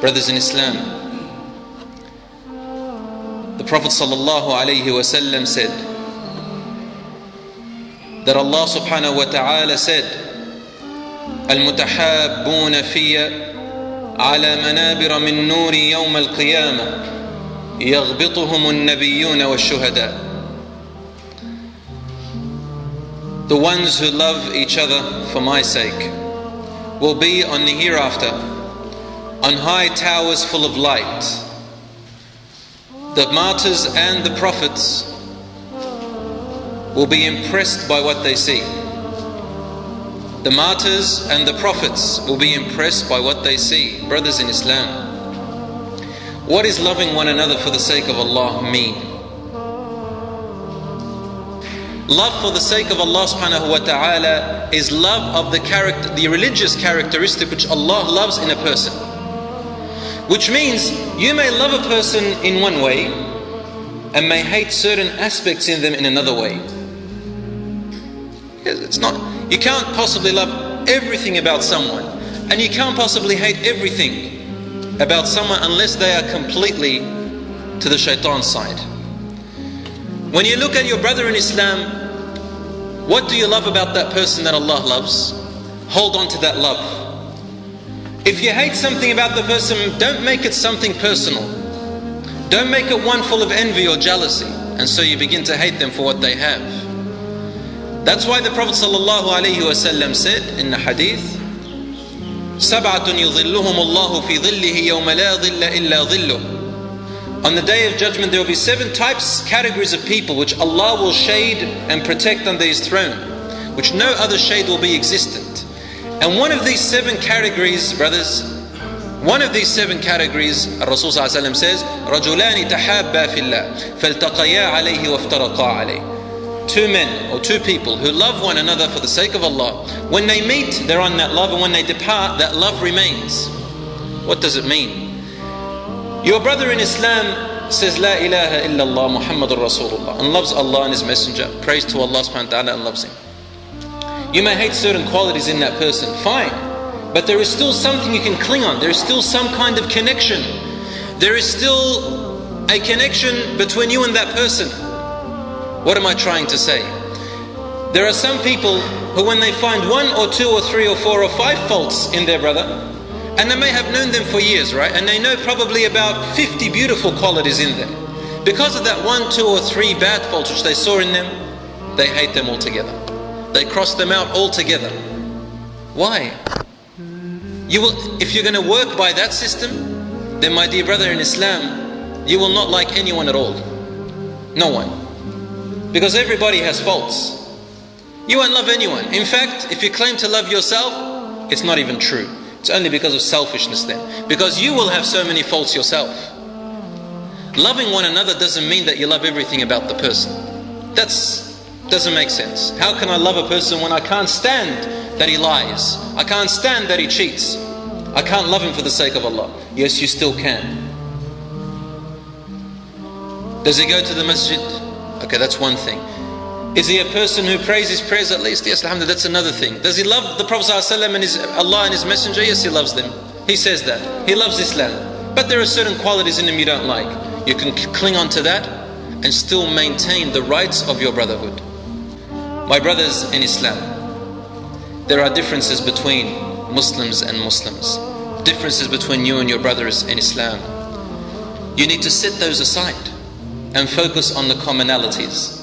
Brothers in Islam, the Prophet ﷺ said that Allah subhanahu wa ta'ala said, المتحابون في على منابر من نور يوم القيامة يغبطهم النبيون والشهداء. The ones who love each other for my sake will be on the hereafter on high towers full of light. The martyrs and the prophets will be impressed by what they see. The martyrs and the prophets will be impressed by what they see. Brothers in Islam, what is loving one another for the sake of Allah mean? Love for the sake of Allah subhanahu wa ta'ala is love of the religious characteristic which Allah loves in a person. Which means you may love a person in one way and may hate certain aspects in them in another way. You can't possibly love everything about someone, and you can't possibly hate everything about someone unless they are completely to the shaitan's side. When you look at your brother in Islam, what do you love about that person that Allah loves? Hold on to that love. If you hate something about the person, don't make it something personal. Don't make it one full of envy or jealousy, and so you begin to hate them for what they have. That's why the Prophet ﷺ said in the hadith, سَبْعَةٌ يُظِلُّهُمُ اللَّهُ فِي ظِلِّهِ يَوْمَ لَا ظِلَّ إِلَّا ظِلُّهُ. On the day of judgment there will be 7 categories of people which Allah will shade and protect under His throne, which no other shade will be existent. And one of these 7 categories, brothers, Rasul ﷺ says, رَجُلَانِ تَحَابَّا فِي اللَّهِ فَالْتَقَيَا عَلَيْهِ وَافْتَرَقَا عَلَيْهِ. 2 men or 2 people who love one another for the sake of Allah. When they meet, they're on that love, and when they depart, that love remains. What does it mean? Your brother in Islam says La ilaha illallah Muhammadur Rasulullah and loves Allah and His Messenger, prays to Allah subhanahu wa ta'ala and loves Him. You may hate certain qualities in that person, fine, but there is still something you can cling on. There is still some kind of connection. There is still a connection between you and that person. What am I trying to say? There are some people who, when they find 1 or 2 or 3 or 4 or 5 faults in their brother, and they may have known them for years, right? And they know probably about 50 beautiful qualities in them. Because of that 1, 2 or 3 bad faults which they saw in them, they hate them altogether. They cross them out altogether. Why? If you're going to work by that system, then my dear brother in Islam, you will not like anyone at all. No one. Because everybody has faults. You won't love anyone. In fact, if you claim to love yourself, it's not even true. It's only because of selfishness then. Because you will have so many faults yourself. Loving one another doesn't mean that you love everything about the person. That doesn't make sense. How can I love a person when I can't stand that he lies? I can't stand that he cheats. I can't love him for the sake of Allah. Yes, you still can. Does he go to the masjid? Okay, that's one thing. Is he a person who prays his prayers at least? Yes, alhamdulillah, that's another thing. Does he love the Prophet ﷺ and Allah and His Messenger? Yes, he loves them. He says that. He loves Islam. But there are certain qualities in him you don't like. You can cling on to that and still maintain the rights of your brotherhood. My brothers in Islam, there are differences between Muslims and Muslims. Differences between you and your brothers in Islam. You need to set those aside and focus on the commonalities.